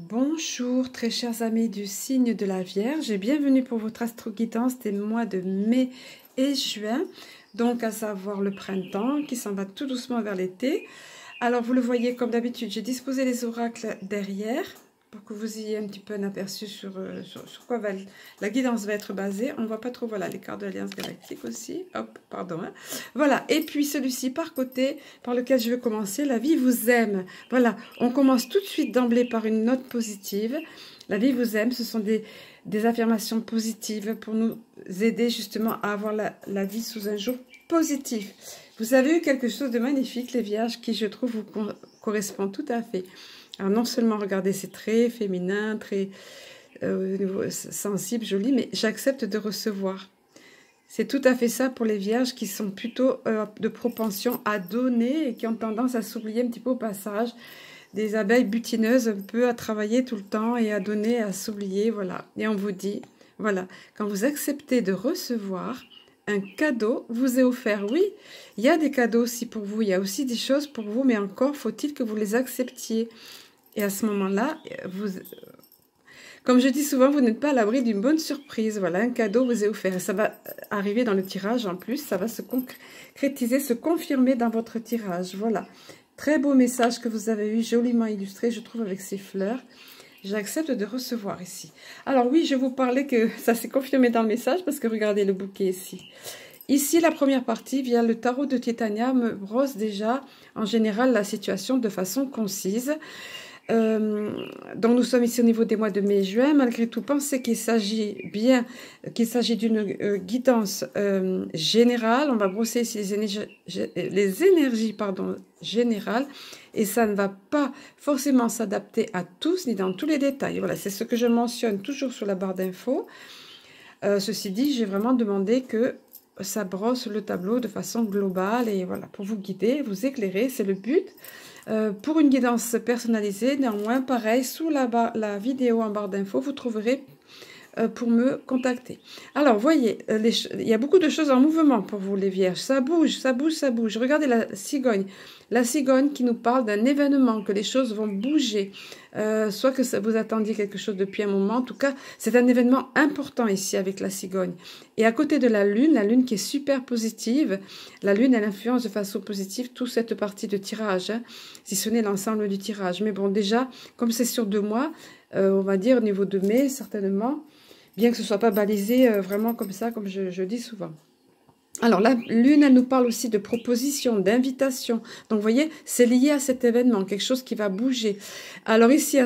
Bonjour très chers amis du signe de la Vierge et bienvenue pour votre astro-guidance des mois de mai et juin, donc à savoir le printemps qui s'en va tout doucement vers l'été. Alors vous le voyez comme d'habitude, j'ai disposé les oracles derrière pour que vous ayez un petit peu un aperçu sur quoi la guidance va être basée. On ne voit pas trop, voilà, les cartes de l'Alliance Galactique aussi. Hop, pardon. Hein. Voilà, et puis celui-ci par côté, par lequel je vais commencer, la vie vous aime. Voilà, on commence tout de suite d'emblée par une note positive. La vie vous aime, ce sont des affirmations positives pour nous aider justement à avoir la vie sous un jour positif. Vous avez eu quelque chose de magnifique, les Vierges, qui je trouve vous correspond tout à fait. Alors non seulement regardez, c'est très féminin, très sensible, joli, mais j'accepte de recevoir. C'est tout à fait ça pour les Vierges qui sont plutôt de propension à donner et qui ont tendance à s'oublier un petit peu au passage. Des abeilles butineuses un peu à travailler tout le temps et à donner, à s'oublier, voilà. Et on vous dit, voilà, quand vous acceptez de recevoir, un cadeau vous est offert. Oui, il y a des cadeaux aussi pour vous, il y a aussi des choses pour vous, mais encore faut-il que vous les acceptiez. Et à ce moment-là, comme je dis souvent, vous n'êtes pas à l'abri d'une bonne surprise. Voilà, un cadeau vous est offert. Et ça va arriver dans le tirage en plus, ça va se concrétiser, se confirmer dans votre tirage. Voilà, très beau message que vous avez eu, joliment illustré, je trouve, avec ces fleurs. J'accepte de recevoir ici. Alors oui, je vous parlais que ça s'est confirmé dans le message parce que regardez le bouquet ici. Ici, la première partie, via le tarot de Titania, me brosse déjà en général la situation de façon concise. Donc nous sommes ici au niveau des mois de mai et juin. Malgré tout, pensez qu'il s'agit d'une guidance générale. On va brosser ici les énergies générales et ça ne va pas forcément s'adapter à tous ni dans tous les détails. Voilà, c'est ce que je mentionne toujours sur la barre d'infos. Ceci dit, j'ai vraiment demandé que ça brosse le tableau de façon globale et voilà, pour vous guider, vous éclairer, c'est le but. Pour une guidance personnalisée, néanmoins, pareil, sous la vidéo en barre d'infos, vous trouverez pour me contacter. Alors, voyez, il y a beaucoup de choses en mouvement pour vous, les Vierges. Ça bouge, ça bouge, ça bouge. Regardez la cigogne. La cigogne qui nous parle d'un événement, que les choses vont bouger. Soit que vous attendiez quelque chose depuis un moment. En tout cas, c'est un événement important ici avec la cigogne. Et à côté de la lune qui est super positive, la lune, elle influence de façon positive toute cette partie de tirage, hein, si ce n'est l'ensemble du tirage. Mais bon, déjà, comme c'est sur 2 mois, on va dire au niveau de mai, certainement, bien que ce ne soit pas balisé vraiment comme ça, comme je dis souvent. Alors, la lune, elle nous parle aussi de propositions, d'invitations. Donc, vous voyez, c'est lié à cet événement, quelque chose qui va bouger. Alors ici,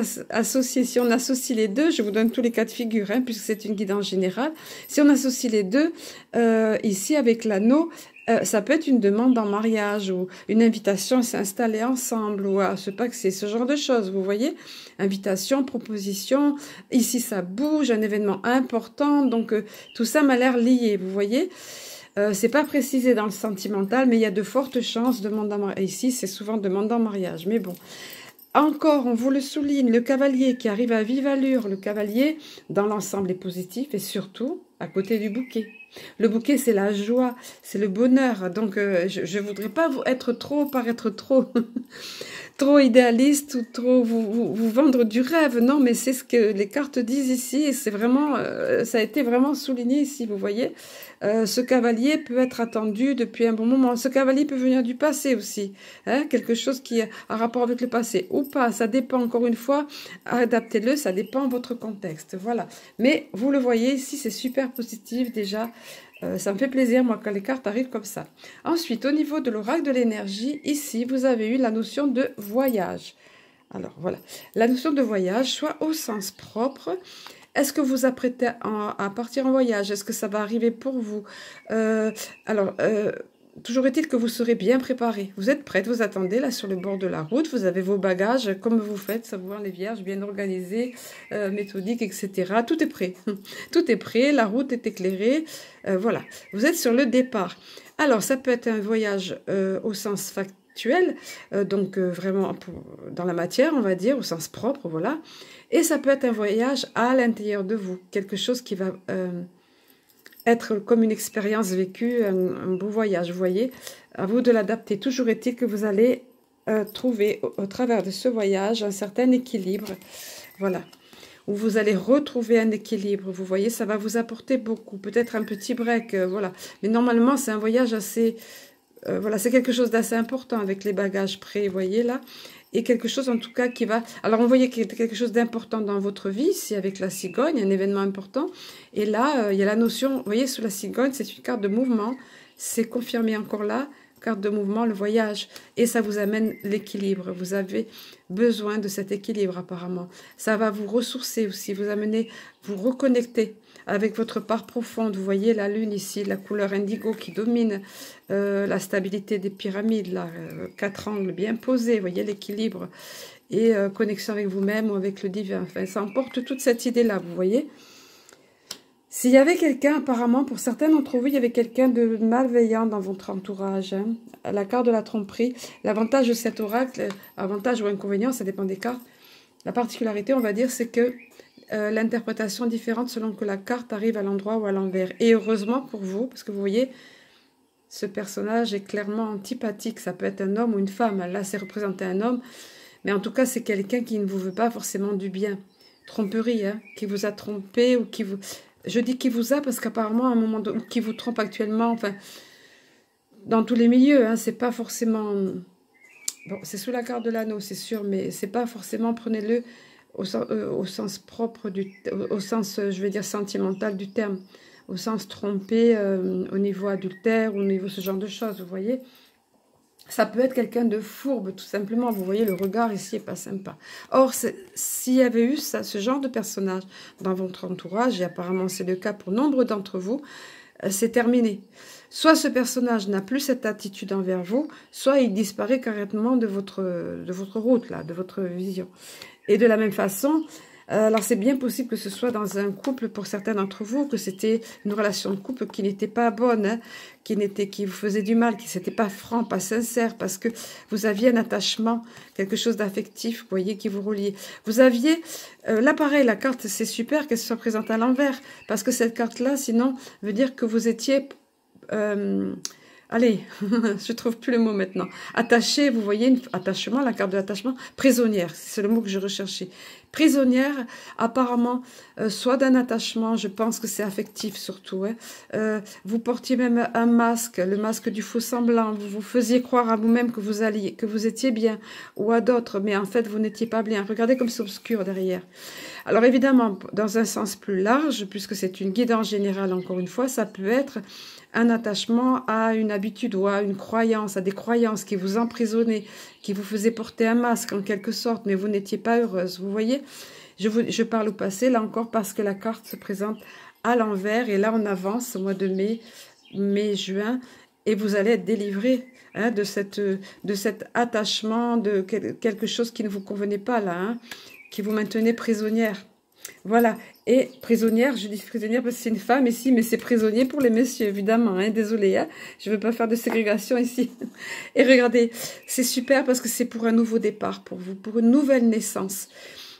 si on associe les deux, je vous donne tous les cas de figure, hein, puisque c'est une guidance générale. Si on associe les deux, ici, avec l'anneau, ça peut être une demande en mariage ou une invitation à s'installer ensemble ou à se pacser, ce genre de choses, vous voyez. Invitation, proposition, ici, ça bouge, un événement important. Donc, tout ça m'a l'air lié, vous voyez. C'est pas précisé dans le sentimental, mais il y a de fortes chances de demande en mariage. Ici, c'est souvent demande en mariage, mais bon. Encore, on vous le souligne, le cavalier qui arrive à vive allure, le cavalier, dans l'ensemble est positif et surtout à côté du bouquet. Le bouquet, c'est la joie, c'est le bonheur. Donc, je ne voudrais pas paraître trop, trop idéaliste ou trop vous vendre du rêve. Non, mais c'est ce que les cartes disent ici et c'est vraiment, ça a été vraiment souligné ici, vous voyez. Ce cavalier peut être attendu depuis un bon moment. Ce cavalier peut venir du passé aussi. Hein, quelque chose qui a un rapport avec le passé ou pas. Ça dépend encore une fois. Adaptez-le, ça dépend de votre contexte. Voilà. Mais vous le voyez ici, c'est super positif déjà. Ça me fait plaisir, moi, quand les cartes arrivent comme ça. Ensuite, au niveau de l'oracle de l'énergie, ici, vous avez eu la notion de voyage. Alors, voilà. La notion de voyage, soit au sens propre. Est-ce que vous apprêtez à partir en voyage? Est-ce que ça va arriver pour vous? Toujours est-il que vous serez bien préparé. Vous êtes prête, vous attendez là sur le bord de la route, vous avez vos bagages, comme vous faites, savoir les Vierges, bien organisés, méthodiques, etc. Tout est prêt. Tout est prêt, la route est éclairée. Voilà, vous êtes sur le départ. Alors, ça peut être un voyage au sens factuel, donc vraiment dans la matière, on va dire, au sens propre, voilà. Et ça peut être un voyage à l'intérieur de vous, quelque chose qui va être comme une expérience vécue, un beau voyage, vous voyez. À vous de l'adapter. Toujours est-il que vous allez trouver au travers de ce voyage un certain équilibre Voilà. Où vous allez retrouver un équilibre. Vous voyez, ça va vous apporter beaucoup. Peut-être un petit break, voilà. Mais normalement, c'est un voyage assez... voilà, c'est quelque chose d'assez important avec les bagages prêts, vous voyez là. Et quelque chose en tout cas qui va... Alors, on voyait qu'il y a quelque chose d'important dans votre vie, ici avec la cigogne, un événement important. Et là, il y a la notion, vous voyez, sous la cigogne, c'est une carte de mouvement. C'est confirmé encore là. Carte de mouvement, le voyage, et ça vous amène l'équilibre. Vous avez besoin de cet équilibre apparemment. Ça va vous ressourcer aussi, vous amener, vous reconnecter avec votre part profonde. Vous voyez la lune ici, la couleur indigo qui domine la stabilité des pyramides, là, 4 angles bien posés, vous voyez l'équilibre, et connexion avec vous-même ou avec le divin. Enfin, ça emporte toute cette idée-là, vous voyez. S'il y avait quelqu'un, apparemment, pour certains d'entre vous, il y avait quelqu'un de malveillant dans votre entourage. Hein. La carte de la tromperie. L'avantage de cet oracle, avantage ou inconvénient, ça dépend des cartes. La particularité, on va dire, c'est que l'interprétation est différente selon que la carte arrive à l'endroit ou à l'envers. Et heureusement pour vous, parce que vous voyez, ce personnage est clairement antipathique. Ça peut être un homme ou une femme. Là, c'est représenté un homme. Mais en tout cas, c'est quelqu'un qui ne vous veut pas forcément du bien. Tromperie, hein, qui vous a trompé ou qui vous... Je dis qui vous a parce qu'apparemment, à un moment donné, qui vous trompe actuellement, enfin, dans tous les milieux, hein, c'est pas forcément... Bon, c'est sous la carte de l'anneau, c'est sûr, mais c'est pas forcément, prenez-le au sens propre, au sens, je vais dire, sentimental du terme, au sens trompé, au niveau adultère, au niveau ce genre de choses, vous voyez. Ça peut être quelqu'un de fourbe, tout simplement. Vous voyez, le regard ici n'est pas sympa. Or, s'il y avait eu ça, ce genre de personnage dans votre entourage, et apparemment c'est le cas pour nombre d'entre vous, c'est terminé. Soit ce personnage n'a plus cette attitude envers vous, soit il disparaît carrément de votre route, là, de votre vision. Et de la même façon... alors, c'est bien possible que ce soit dans un couple, pour certains d'entre vous, que c'était une relation de couple qui n'était pas bonne, hein, qui vous faisait du mal, qui n'était pas franc, pas sincère, parce que vous aviez un attachement, quelque chose d'affectif, vous voyez, qui vous reliait. Vous aviez, là pareil, la carte, c'est super qu'elle soit présente à l'envers, parce que cette carte-là, sinon, veut dire que vous étiez... allez, je trouve plus le mot maintenant. Attaché, vous voyez, attachement, la carte de l'attachement, prisonnière, c'est le mot que je recherchais. Prisonnière, apparemment, soit d'un attachement, je pense que c'est affectif surtout. Hein. Vous portiez même un masque, le masque du faux semblant. Vous vous faisiez croire à vous-même que vous étiez bien, ou à d'autres, mais en fait, vous n'étiez pas bien. Regardez comme c'est obscur derrière. Alors évidemment, dans un sens plus large, puisque c'est une guidance générale, encore une fois, ça peut être un attachement à une habitude ou à une croyance, à des croyances qui vous emprisonnaient, qui vous faisaient porter un masque en quelque sorte, mais vous n'étiez pas heureuse. Vous voyez, je parle au passé, là encore, parce que la carte se présente à l'envers, et là on avance au mois de mai, juin, et vous allez être délivré hein, de cet attachement, de quelque chose qui ne vous convenait pas là, hein, qui vous maintenait prisonnière. Voilà, et prisonnière, je dis prisonnière parce que c'est une femme ici, mais c'est prisonnier pour les messieurs, évidemment, hein, désolé, hein, je ne veux pas faire de ségrégation ici. Et regardez, c'est super parce que c'est pour un nouveau départ pour vous, pour une nouvelle naissance.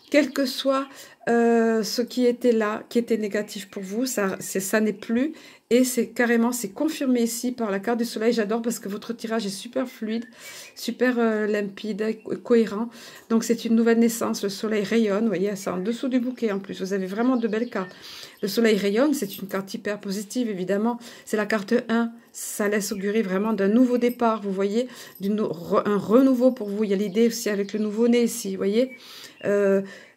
Quel que soit ce qui était là, qui était négatif pour vous, ça n'est plus. Et c'est carrément, c'est confirmé ici par la carte du soleil. J'adore parce que votre tirage est super fluide, super limpide, cohérent. Donc c'est une nouvelle naissance. Le soleil rayonne, vous voyez, c'est en dessous du bouquet en plus. Vous avez vraiment de belles cartes. Le soleil rayonne, c'est une carte hyper positive, évidemment. C'est la carte 1. Ça laisse augurer vraiment d'un nouveau départ, vous voyez, un renouveau pour vous. Il y a l'idée aussi avec le nouveau-né ici, vous voyez.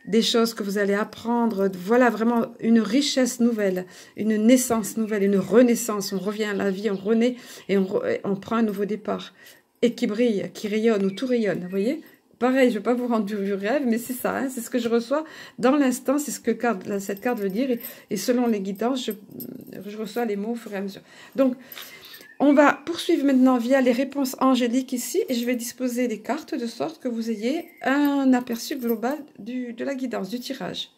Des choses que vous allez apprendre, voilà vraiment une richesse nouvelle, une naissance nouvelle, une renaissance, on revient à la vie, on renaît et on prend un nouveau départ, et qui brille, qui rayonne, ou tout rayonne, vous voyez. Pareil, je ne vais pas vous rendre du rêve, mais c'est ça, hein, c'est ce que je reçois dans l'instant, c'est ce que cette carte veut dire, et selon les guidances, je reçois les mots au fur et à mesure. Donc, on va poursuivre maintenant via les réponses angéliques ici, et je vais disposer des cartes de sorte que vous ayez un aperçu global de la guidance, du tirage.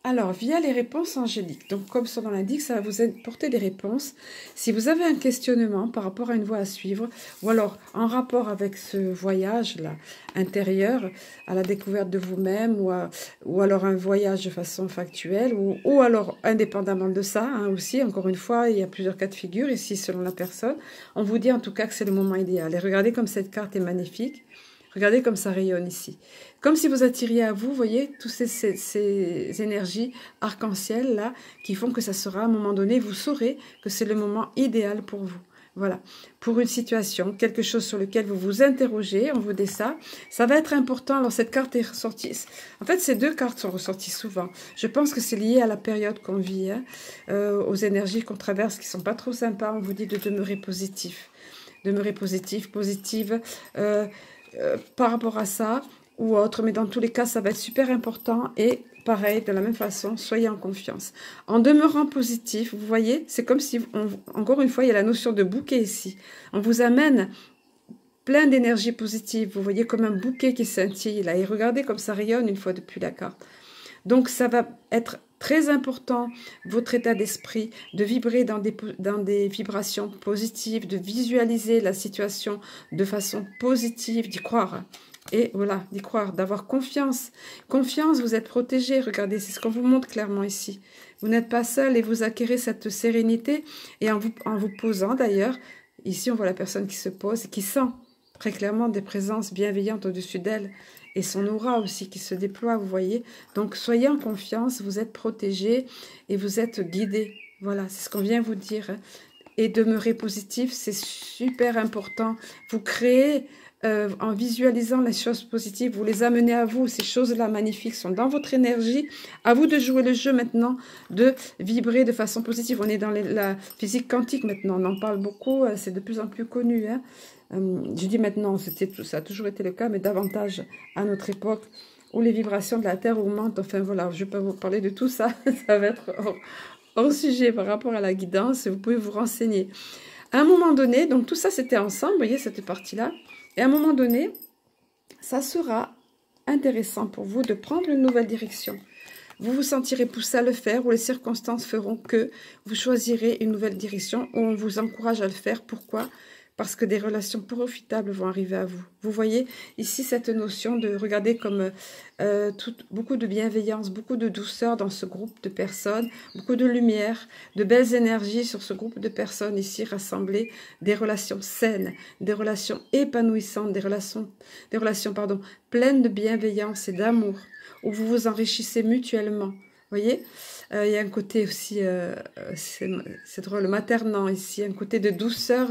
Alors, via les réponses angéliques, donc comme son nom l'indique, ça va vous apporter des réponses. Si vous avez un questionnement par rapport à une voie à suivre, ou alors en rapport avec ce voyage-là intérieur, à la découverte de vous-même, ou alors un voyage de façon factuelle, ou alors indépendamment de ça, hein, aussi, encore une fois, il y a plusieurs cas de figure ici selon la personne, on vous dit en tout cas que c'est le moment idéal. Et regardez comme cette carte est magnifique. Regardez comme ça rayonne ici. Comme si vous attiriez à vous, voyez, toutes ces énergies arc-en-ciel là, qui font que ça sera à un moment donné, vous saurez que c'est le moment idéal pour vous. Voilà, pour une situation, quelque chose sur lequel vous vous interrogez, on vous dit ça. Ça va être important. Alors cette carte est ressortie. En fait, ces deux cartes sont ressorties souvent. Je pense que c'est lié à la période qu'on vit, hein, aux énergies qu'on traverse qui sont pas trop sympas. On vous dit de demeurer positif. Demeurer positif, positive par rapport à ça ou autre. Mais dans tous les cas, ça va être super important et pareil, de la même façon, soyez en confiance. En demeurant positif, vous voyez, c'est comme si, encore une fois, il y a la notion de bouquet ici. On vous amène plein d'énergie positive. Vous voyez comme un bouquet qui scintille là. Et regardez comme ça rayonne une fois depuis la carte. Donc, ça va être très important, votre état d'esprit, de vibrer dans des vibrations positives, de visualiser la situation de façon positive, d'y croire. Et voilà, d'y croire, d'avoir confiance. Confiance, vous êtes protégé. Regardez, c'est ce qu'on vous montre clairement ici. Vous n'êtes pas seul et vous acquérez cette sérénité. Et en vous posant d'ailleurs, ici on voit la personne qui se pose et qui sent très clairement des présences bienveillantes au-dessus d'elle. Et son aura aussi qui se déploie, vous voyez. Donc soyez en confiance, vous êtes protégé et vous êtes guidé. Voilà, c'est ce qu'on vient vous dire. Et demeurer positif, c'est super important. Vous créez... en visualisant les choses positives, vous les amenez à vous, ces choses-là magnifiques sont dans votre énergie. À vous de jouer le jeu maintenant, de vibrer de façon positive. On est dans la physique quantique maintenant, on en parle beaucoup, c'est de plus en plus connu. Hein. Je dis maintenant, ça a toujours été le cas, mais davantage à notre époque, où les vibrations de la Terre augmentent. Enfin voilà, je ne vais pas vous parler de tout ça, ça va être hors sujet par rapport à la guidance, vous pouvez vous renseigner. À un moment donné, donc tout ça c'était ensemble, vous voyez cette partie-là. Et à un moment donné, ça sera intéressant pour vous de prendre une nouvelle direction. Vous vous sentirez poussé à le faire ou les circonstances feront que vous choisirez une nouvelle direction ou on vous encourage à le faire. Pourquoi ? Parce que des relations profitables vont arriver à vous. Vous voyez ici cette notion de regarder comme beaucoup de bienveillance, beaucoup de douceur dans ce groupe de personnes, beaucoup de lumière, de belles énergies sur ce groupe de personnes ici rassemblées, des relations saines, des relations épanouissantes, des relations pleines de bienveillance et d'amour, où vous vous enrichissez mutuellement. Vous voyez, il y a un côté aussi, c'est drôle, maternant ici, un côté de douceur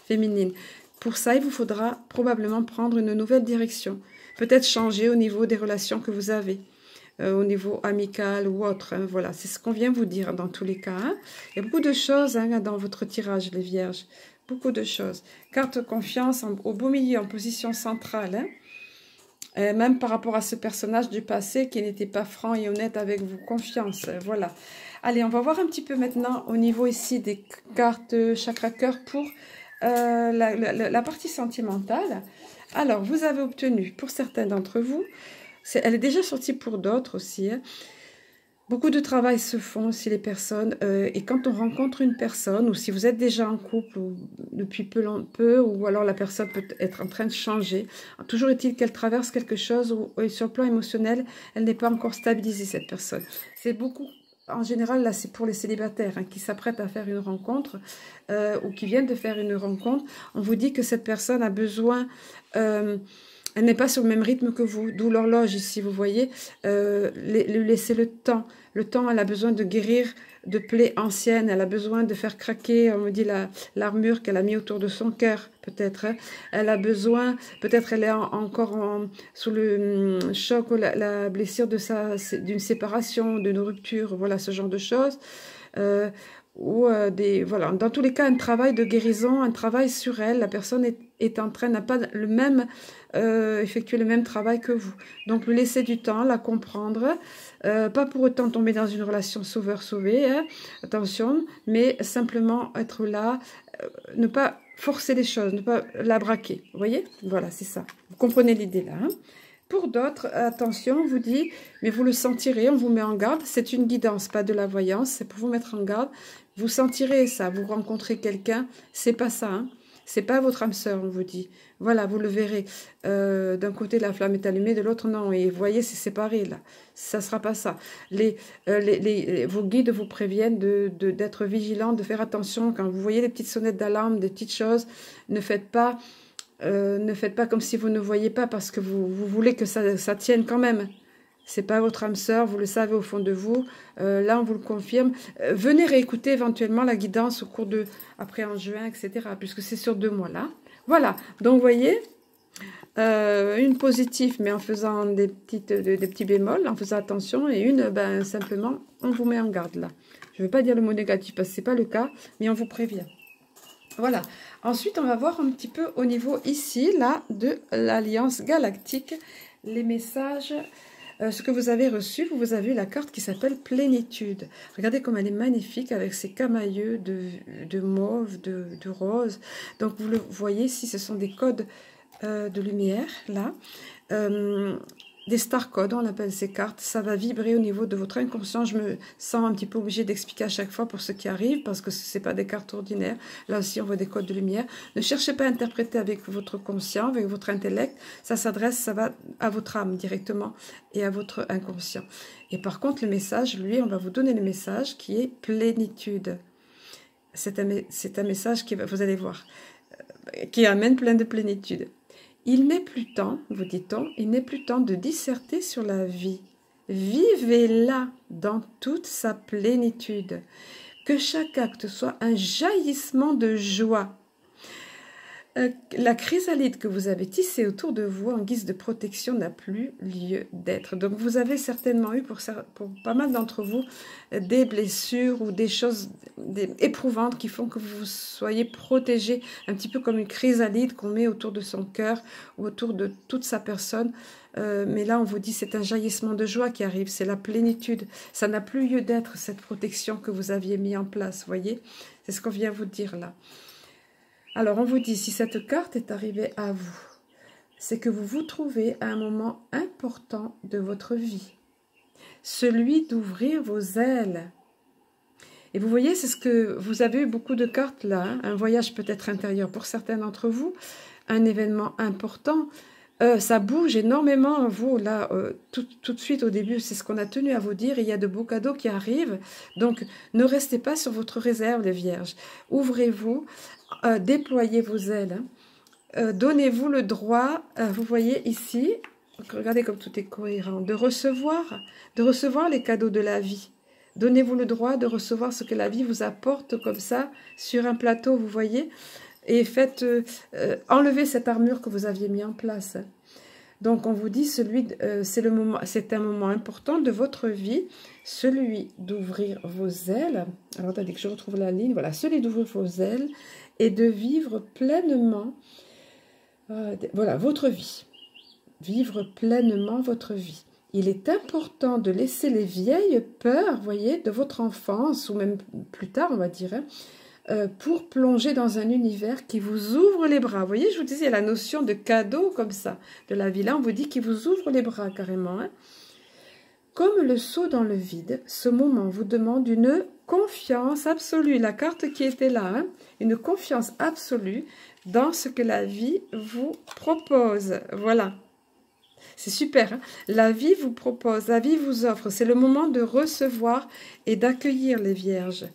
féminine. Pour ça, il vous faudra probablement prendre une nouvelle direction. Peut-être changer au niveau des relations que vous avez, au niveau amical ou autre. Hein, voilà, c'est ce qu'on vient vous dire dans tous les cas. Hein. Il y a beaucoup de choses hein, dans votre tirage, les vierges. Beaucoup de choses. Carte confiance au beau milieu, en position centrale. Hein. Même par rapport à ce personnage du passé qui n'était pas franc et honnête avec vous. Confiance, voilà. Allez, on va voir un petit peu maintenant au niveau ici des cartes chakra cœur pour la partie sentimentale. Alors, vous avez obtenu, pour certains d'entre vous, elle est déjà sortie pour d'autres aussi, hein. Beaucoup de travail se font aussi les personnes et quand on rencontre une personne ou si vous êtes déjà en couple ou depuis peu ou alors la personne peut être en train de changer, toujours est-il qu'elle traverse quelque chose où sur le plan émotionnel, elle n'est pas encore stabilisée cette personne. C'est beaucoup, en général là c'est pour les célibataires hein, qui s'apprêtent à faire une rencontre ou qui viennent de faire une rencontre. On vous dit que cette personne a besoin... elle n'est pas sur le même rythme que vous, d'où l'horloge ici, vous voyez, lui laisser le temps. Le temps, elle a besoin de guérir de plaies anciennes, elle a besoin de faire craquer, on me dit, l'armure qu'elle a mis autour de son cœur, peut-être. Hein. Elle a besoin, peut-être elle est encore sous le choc ou la blessure d'une séparation, d'une rupture, voilà, ce genre de choses. Voilà, dans tous les cas, un travail de guérison, un travail sur elle, la personne n'a pas le même... effectuer le même travail que vous. Donc, lui laisser du temps, la comprendre, pas pour autant tomber dans une relation sauveur-sauvé, hein, attention, mais simplement être là, ne pas forcer les choses, ne pas la braquer, vous voyez? Voilà, c'est ça. Vous comprenez l'idée là. Hein. Pour d'autres, attention, on vous dit, mais vous le sentirez, on vous met en garde, c'est une guidance, pas de la voyance, c'est pour vous mettre en garde. Vous sentirez ça, vous rencontrez quelqu'un, c'est pas ça, hein. C'est pas votre âme sœur, on vous dit. Voilà, vous le verrez. D'un côté, la flamme est allumée, de l'autre, non. Et vous voyez, c'est séparé, là. Ça sera pas ça. Vos guides vous préviennent d'être vigilants, de faire attention. Quand vous voyez les petites sonnettes d'alarme, des petites choses, ne faites pas Ne faites pas comme si vous ne voyez pas parce que vous voulez que ça tienne quand même. C'est pas votre âme sœur, vous le savez au fond de vous. Là, on vous le confirme. Venez réécouter éventuellement la guidance au cours de, après en juin, etc. Puisque c'est sur 2 mois là. Voilà. Donc, vous voyez, une positive, mais en faisant des petits bémols, en faisant attention, et une, ben, simplement, on vous met en garde là. Je ne vais pas dire le mot négatif parce que ce n'est pas le cas, mais on vous prévient. Voilà. Ensuite, on va voir un petit peu au niveau ici, là, de l'Alliance Galactique, les messages, ce que vous avez reçu. Vous avez la carte qui s'appelle Plénitude. Regardez comme elle est magnifique avec ses camailleux de mauve, de rose. Donc, vous le voyez ici, ce sont des codes de lumière, là. Des star codes, on appelle ces cartes. Ça va vibrer au niveau de votre inconscient. Je me sens un petit peu obligée d'expliquer à chaque fois pour ceux qui arrivent, parce que ce n'est pas des cartes ordinaires. Là aussi, on voit des codes de lumière. Ne cherchez pas à interpréter avec votre conscient, avec votre intellect. Ça s'adresse, ça va à votre âme directement et à votre inconscient. Et par contre, le message, lui, on va vous donner le message qui est plénitude. C'est un message qui, vous allez voir, qui amène plein de plénitude. Il n'est plus temps, vous dit-on, il n'est plus temps de disserter sur la vie. Vivez-la dans toute sa plénitude. Que chaque acte soit un jaillissement de joie. La chrysalide que vous avez tissée autour de vous en guise de protection n'a plus lieu d'être. Donc vous avez certainement eu pour pas mal d'entre vous des blessures ou des choses éprouvantes qui font que vous soyez protégés, un petit peu comme une chrysalide qu'on met autour de son cœur ou autour de toute sa personne. Mais là on vous dit c'est un jaillissement de joie qui arrive, c'est la plénitude. Ça n'a plus lieu d'être cette protection que vous aviez mis en place, voyez. C'est ce qu'on vient vous dire là. Alors, on vous dit, si cette carte est arrivée à vous, c'est que vous vous trouvez à un moment important de votre vie. Celui d'ouvrir vos ailes. Et vous voyez, c'est ce que vous avez eu beaucoup de cartes là, hein, un voyage peut-être intérieur pour certains d'entre vous, un événement important. Ça bouge énormément, vous, là, tout de suite au début, c'est ce qu'on a tenu à vous dire, il y a de beaux cadeaux qui arrivent, donc ne restez pas sur votre réserve, les vierges. Ouvrez-vous, déployez vos ailes, hein. Donnez-vous le droit, vous voyez ici, regardez comme tout est cohérent, de recevoir les cadeaux de la vie. Donnez-vous le droit de recevoir ce que la vie vous apporte comme ça, sur un plateau, vous voyez. Et faites enlever cette armure que vous aviez mis en place. Donc on vous dit, c'est un moment important de votre vie, celui d'ouvrir vos ailes. Alors attendez que je retrouve la ligne. Voilà, celui d'ouvrir vos ailes et de vivre pleinement, voilà, votre vie. Vivre pleinement votre vie. Il est important de laisser les vieilles peurs, voyez, de votre enfance, ou même plus tard, on va dire, hein, pour plonger dans un univers qui vous ouvre les bras. Vous voyez, je vous disais, il y a la notion de cadeau comme ça, de la vie. Là, on vous dit qu'il vous ouvre les bras carrément. Hein. Comme le saut dans le vide, ce moment vous demande une confiance absolue. La carte qui était là, hein, une confiance absolue dans ce que la vie vous propose. Voilà. C'est super. Hein. La vie vous propose, la vie vous offre. C'est le moment de recevoir et d'accueillir les vierges.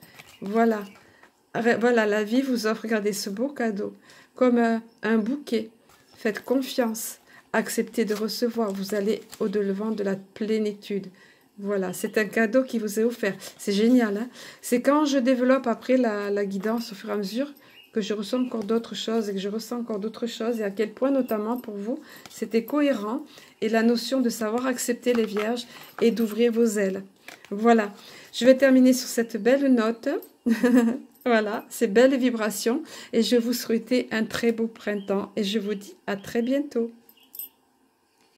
Voilà. Voilà, la vie vous offre, regardez ce beau cadeau, comme un bouquet. Faites confiance, acceptez de recevoir, vous allez au-devant de la plénitude. Voilà, c'est un cadeau qui vous est offert. C'est génial, hein. C'est quand je développe après la guidance au fur et à mesure que je ressens encore d'autres choses et que je ressens encore d'autres choses et à quel point notamment pour vous, c'était cohérent et la notion de savoir accepter les vierges et d'ouvrir vos ailes. Voilà, je vais terminer sur cette belle note. Voilà, ces belles vibrations et je vous souhaite un très beau printemps et je vous dis à très bientôt.